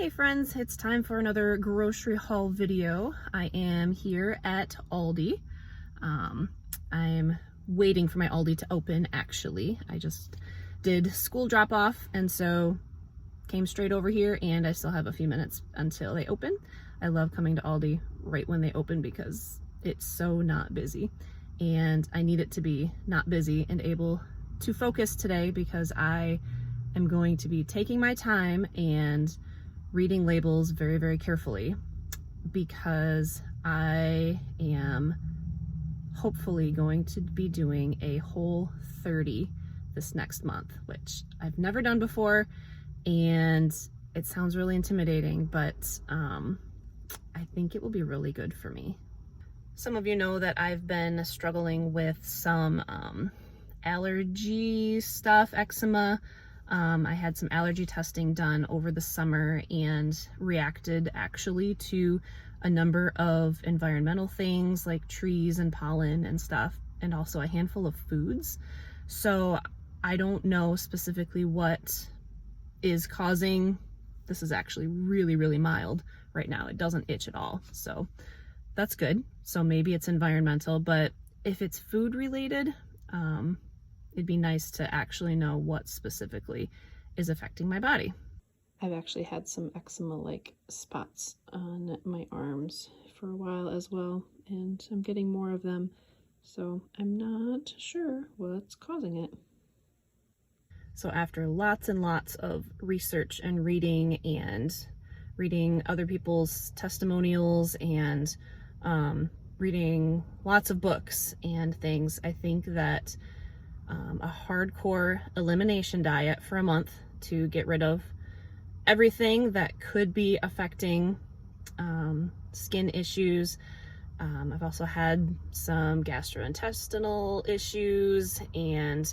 Hey friends, it's time for another grocery haul video. I am here at Aldi. I'm waiting for my Aldi to open actually. I just did school drop off and so came straight over here and I still have a few minutes until they open. I love coming to Aldi right when they open because it's so not busy and I need it to be not busy and able to focus today because I am going to be taking my time and reading labels very, very carefully because I am hopefully going to be doing a Whole30 this next month, which I've never done before, and it sounds really intimidating, but I think it will be really good for me. Some of you know that I've been struggling with some allergy stuff, eczema. I had some allergy testing done over the summer and reacted actually to a number of environmental things like trees and pollen and stuff, and also a handful of foods. So I don't know specifically what is causing, this is actually really, really mild right now. It doesn't itch at all. So that's good. So maybe it's environmental, but if it's food related, it'd be nice to actually know what specifically is affecting my body. I've actually had some eczema-like spots on my arms for a while as well, and I'm getting more of them, so I'm not sure what's causing it. So after lots and lots of research and reading other people's testimonials and reading lots of books and things, I think that a hardcore elimination diet for a month to get rid of everything that could be affecting skin issues. I've also had some gastrointestinal issues, and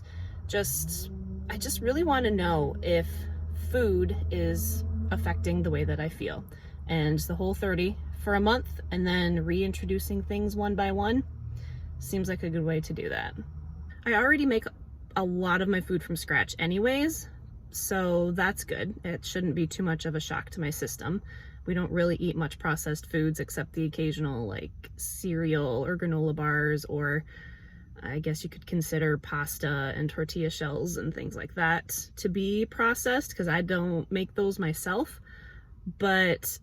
I just really want to know if food is affecting the way that I feel. And the Whole30 for a month and then reintroducing things one by one seems like a good way to do that. I already make a lot of my food from scratch anyways, so that's good. It shouldn't be too much of a shock to my system. We don't really eat much processed foods except the occasional like cereal or granola bars, or I guess you could consider pasta and tortilla shells and things like that to be processed because I don't make those myself. But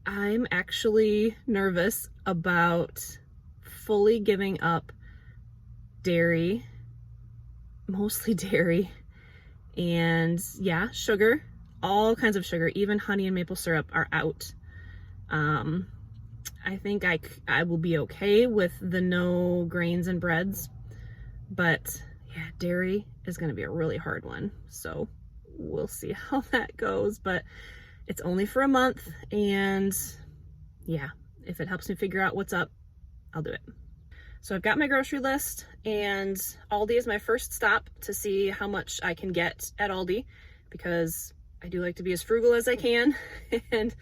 I'm actually nervous about fully giving up dairy, mostly dairy, and yeah, sugar, all kinds of sugar, even honey and maple syrup are out. I think I will be okay with the no grains and breads, but yeah, dairy is going to be a really hard one. So we'll see how that goes, but it's only for a month, and yeah, if it helps me figure out what's up, I'll do it. So I've got my grocery list, and Aldi is my first stop to see how much I can get at Aldi because I do like to be as frugal as I can, and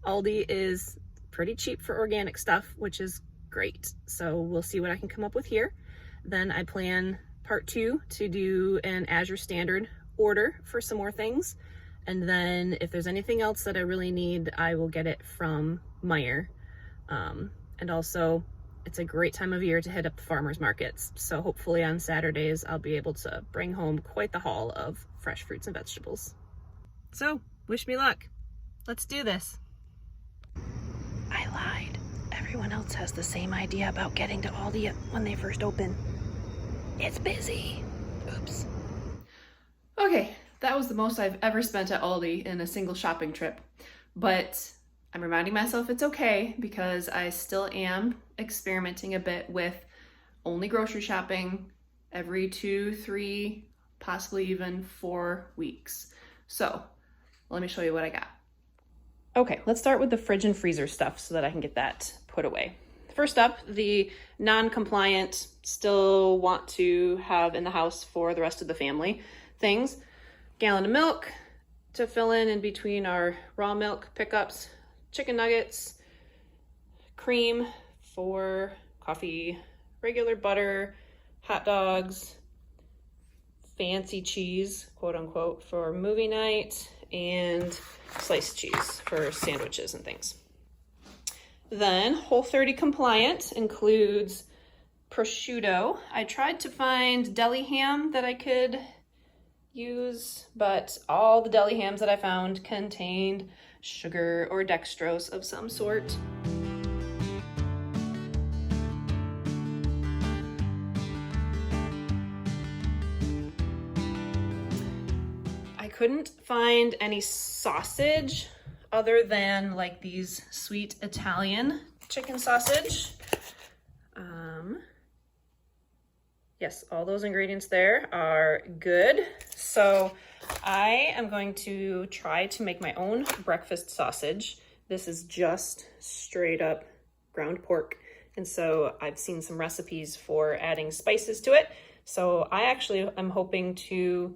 Aldi is pretty cheap for organic stuff, which is great. So we'll see what I can come up with here. Then I plan part 2 to do an Azure Standard order for some more things. And then if there's anything else that I really need, I will get it from Meijer. And also, it's a great time of year to hit up the farmers markets. So hopefully on Saturdays, I'll be able to bring home quite the haul of fresh fruits and vegetables. So wish me luck. Let's do this. I lied. Everyone else has the same idea about getting to Aldi when they first open. It's busy. Oops. Okay, that was the most I've ever spent at Aldi in a single shopping trip. But I'm reminding myself it's okay because I still am experimenting a bit with only grocery shopping every 2, 3, possibly even 4 weeks. So let me show you what I got. Okay, let's start with the fridge and freezer stuff so that I can get that put away. First up, the non-compliant, still want to have in the house for the rest of the family things. Gallon of milk to fill in between our raw milk pickups, chicken nuggets, cream for coffee, regular butter, hot dogs, fancy cheese, quote unquote, for movie night, and sliced cheese for sandwiches and things. Then Whole30 compliant includes prosciutto. I tried to find deli ham that I could use, but all the deli hams that I found contained sugar or dextrose of some sort. I couldn't find any sausage other than like these sweet Italian chicken sausage. Yes, all those ingredients there are good. So I am going to try to make my own breakfast sausage. This is just straight up ground pork. And so I've seen some recipes for adding spices to it. So I actually am hoping to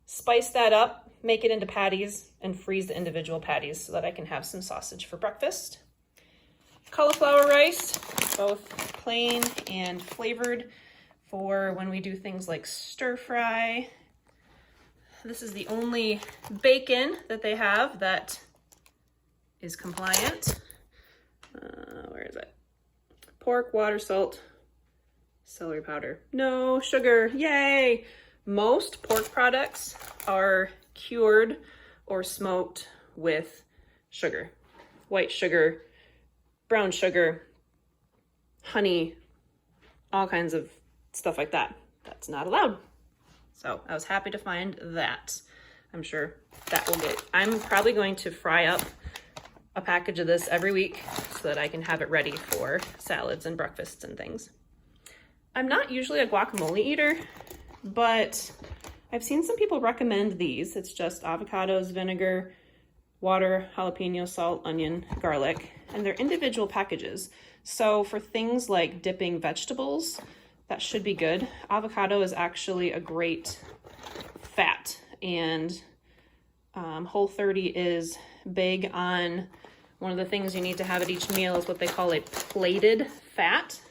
spice that up, make it into patties, and freeze the individual patties so that I can have some sausage for breakfast. Cauliflower rice, both plain and flavored for when we do things like stir fry. This is the only bacon that they have that is compliant. Where is it? Pork, water, salt, celery powder. No sugar, yay! Most pork products are cured or smoked with sugar. White sugar, brown sugar, honey, all kinds of stuff like that. That's not allowed. So I was happy to find that. I'm sure that will get, I'm probably going to fry up a package of this every week so that I can have it ready for salads and breakfasts and things. I'm not usually a guacamole eater, but I've seen some people recommend these. It's just avocados, vinegar, water, jalapeno, salt, onion, garlic, and they're individual packages. So for things like dipping vegetables, that should be good. Avocado is actually a great fat, and Whole30 is big on one of the things you need to have at each meal is what they call a plated fat.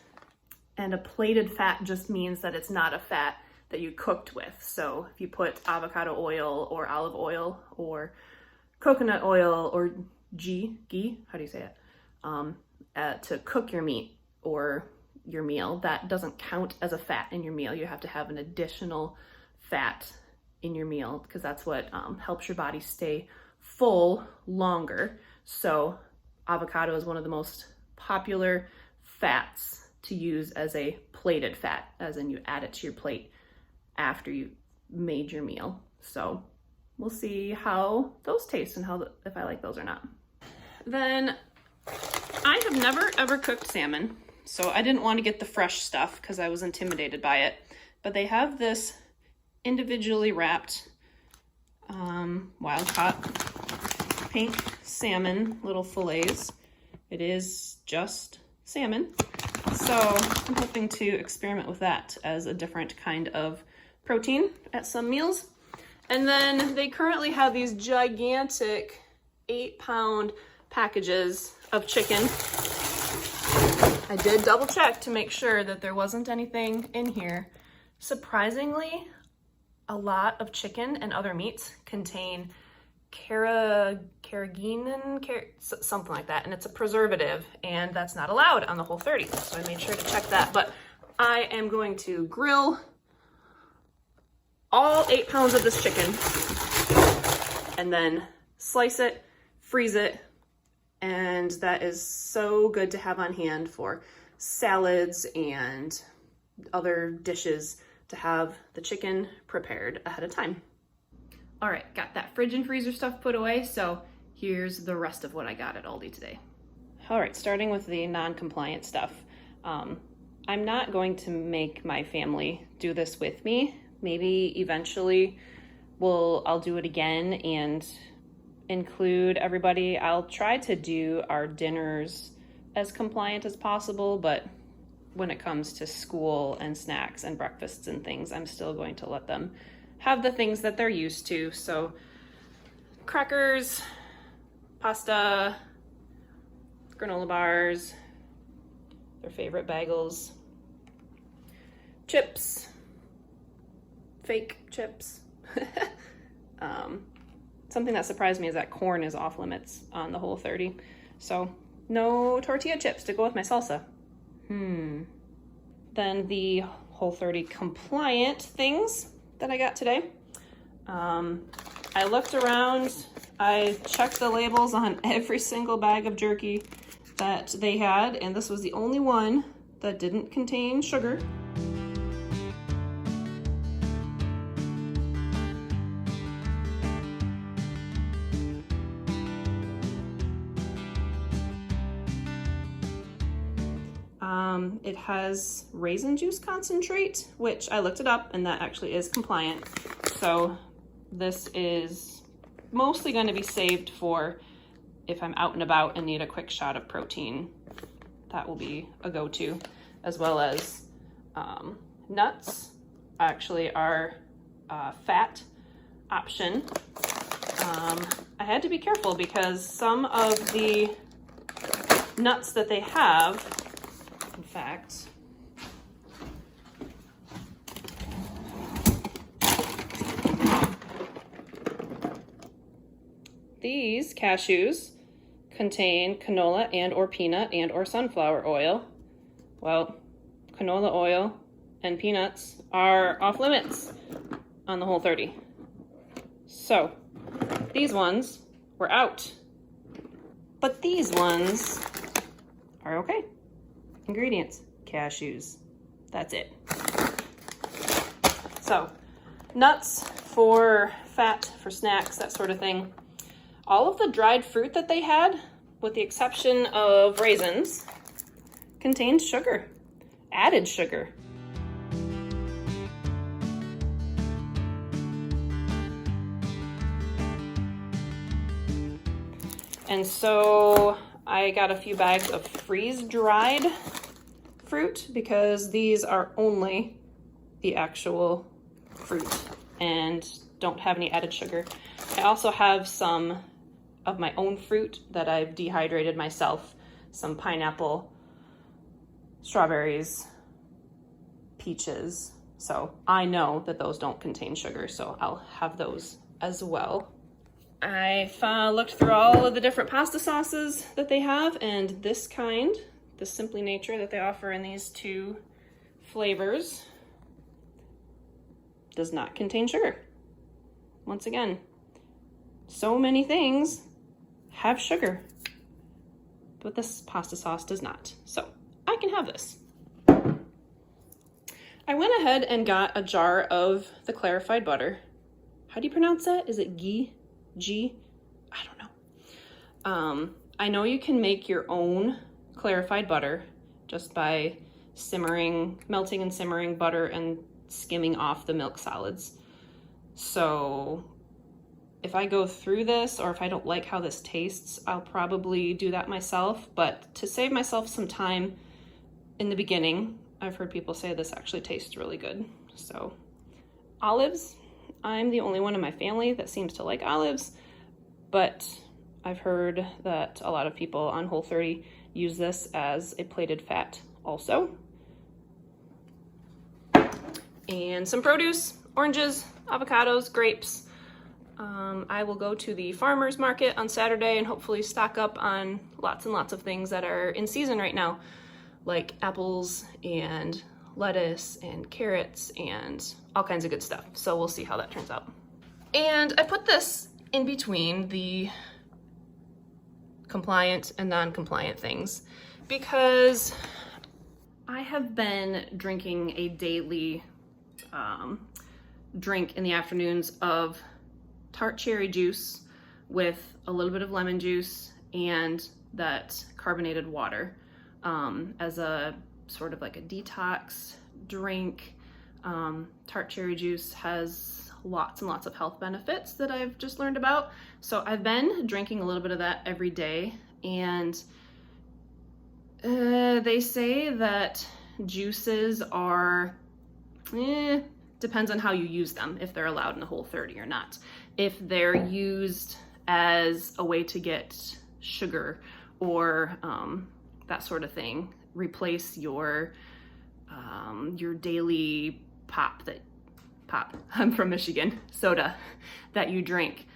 And a plated fat just means that it's not a fat that you cooked with. So if you put avocado oil or olive oil or coconut oil or ghee, how do you say it? To cook your meat or your meal, that doesn't count as a fat in your meal. You have to have an additional fat in your meal because that's what helps your body stay full longer. So avocado is one of the most popular fats to use as a plated fat, as in you add it to your plate after you made your meal. So we'll see how those taste and if I like those or not. Then I have never ever cooked salmon, so I didn't want to get the fresh stuff because I was intimidated by it. But they have this individually wrapped wild caught pink salmon, little fillets. It is just salmon. So I'm hoping to experiment with that as a different kind of protein at some meals. And then they currently have these gigantic 8-pound packages of chicken. I did double check to make sure that there wasn't anything in here. Surprisingly, a lot of chicken and other meats contain carrageenan, something like that, and it's a preservative, and that's not allowed on the Whole30, so I made sure to check that. But I am going to grill all 8 pounds of this chicken and then slice it, freeze it, and that is so good to have on hand for salads and other dishes, to have the chicken prepared ahead of time. All right, got that fridge and freezer stuff put away, so here's the rest of what I got at Aldi today. All right, starting with the non-compliant stuff. I'm not going to make my family do this with me. Maybe eventually I'll do it again and include everybody. I'll try to do our dinners as compliant as possible, but when it comes to school and snacks and breakfasts and things, I'm still going to let them have the things that they're used to. So crackers, pasta, granola bars, their favorite bagels, chips, fake chips, something that surprised me is that corn is off limits on the Whole30. So no tortilla chips to go with my salsa. Then the Whole30 compliant things that I got today. I looked around, I checked the labels on every single bag of jerky that they had, and this was the only one that didn't contain sugar. It has raisin juice concentrate, which I looked it up and that actually is compliant. So this is mostly going to be saved for if I'm out and about and need a quick shot of protein. That will be a go-to, as well as nuts actually are a fat option. I had to be careful because some of the nuts that they have, in fact, these cashews contain canola and or peanut and or sunflower oil. Well, canola oil and peanuts are off limits on the Whole30. So these ones were out, but these ones are okay. Ingredients, cashews, that's it. So nuts for fat, for snacks, that sort of thing. All of the dried fruit that they had, with the exception of raisins, contained sugar, added sugar. And so I got a few bags of freeze-dried fruit because these are only the actual fruit and don't have any added sugar. I also have some of my own fruit that I've dehydrated myself, some pineapple, strawberries, peaches. So I know that those don't contain sugar, so I'll have those as well. I've looked through all of the different pasta sauces that they have, and this kind, the Simply Nature that they offer in these two flavors, does not contain sugar. Once again, so many things have sugar, but this pasta sauce does not. So I can have this. I went ahead and got a jar of the clarified butter. How do you pronounce that? Is it ghee? G? I don't know. I know you can make your own clarified butter just by melting and simmering butter and skimming off the milk solids. So if I go through this, or if I don't like how this tastes, I'll probably do that myself. But to save myself some time in the beginning, I've heard people say this actually tastes really good. So olives, I'm the only one in my family that seems to like olives, but I've heard that a lot of people on Whole30 use this as a plated fat also. And some produce, oranges, avocados, grapes. I will go to the farmer's market on Saturday and hopefully stock up on lots and lots of things that are in season right now, like apples and lettuce and carrots and all kinds of good stuff. So we'll see how that turns out. And I put this in between the compliant and non-compliant things because I have been drinking a daily drink in the afternoons of tart cherry juice with a little bit of lemon juice and that carbonated water as a sort of like a detox drink. Tart cherry juice has lots and lots of health benefits that I've just learned about. So I've been drinking a little bit of that every day, and they say that juices are, depends on how you use them, if they're allowed in the Whole30 or not. If they're used as a way to get sugar or that sort of thing, replace your daily pop, I'm from Michigan, soda that you drink.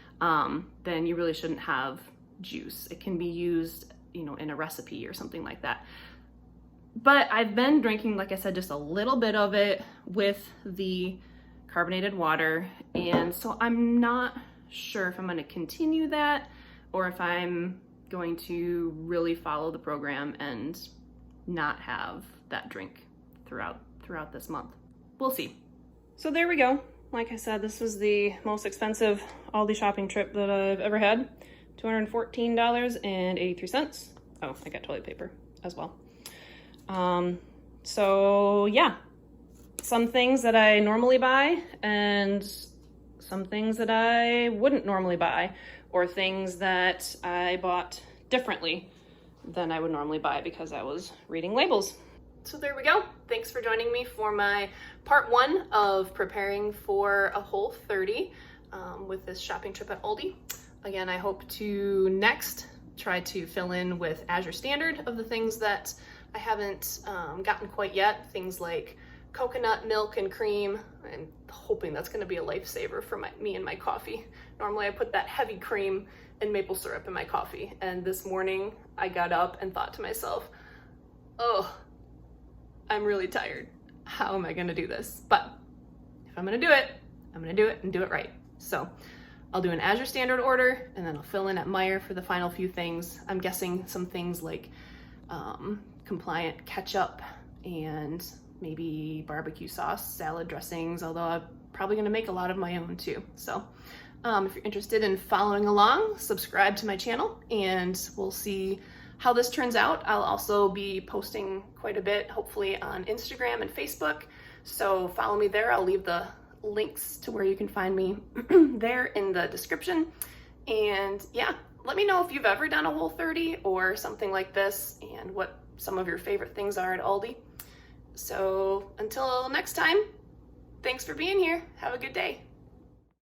then you really shouldn't have juice. It can be used, you know, in a recipe or something like that. But I've been drinking, like I said, just a little bit of it with the carbonated water. And so I'm not sure if I'm going to continue that or if I'm going to really follow the program and not have that drink throughout this month. We'll see. So there we go. Like I said, this was the most expensive Aldi shopping trip that I've ever had. $214.83. Oh, I got toilet paper as well. So yeah, some things that I normally buy and some things that I wouldn't normally buy, or things that I bought differently than I would normally buy because I was reading labels. So there we go. Thanks for joining me for my part 1 of preparing for a Whole30 with this shopping trip at Aldi. Again, I hope to next try to fill in with Azure Standard of the things that I haven't gotten quite yet. Things like coconut milk and cream, and hoping that's going to be a lifesaver for me and my coffee. Normally I put that heavy cream and maple syrup in my coffee, and this morning I got up and thought to myself, oh, I'm really tired. How am I going to do this? But if I'm going to do it, I'm going to do it and do it right. So I'll do an Azure Standard order, and then I'll fill in at Meijer for the final few things. I'm guessing some things like compliant ketchup and maybe barbecue sauce, salad dressings, although I'm probably going to make a lot of my own too. So if you're interested in following along, subscribe to my channel and we'll see how this turns out. I'll also be posting quite a bit, hopefully on Instagram and Facebook. So follow me there. I'll leave the links to where you can find me there in the description. And yeah, let me know if you've ever done a Whole30 or something like this and what some of your favorite things are at Aldi. So until next time, thanks for being here. Have a good day.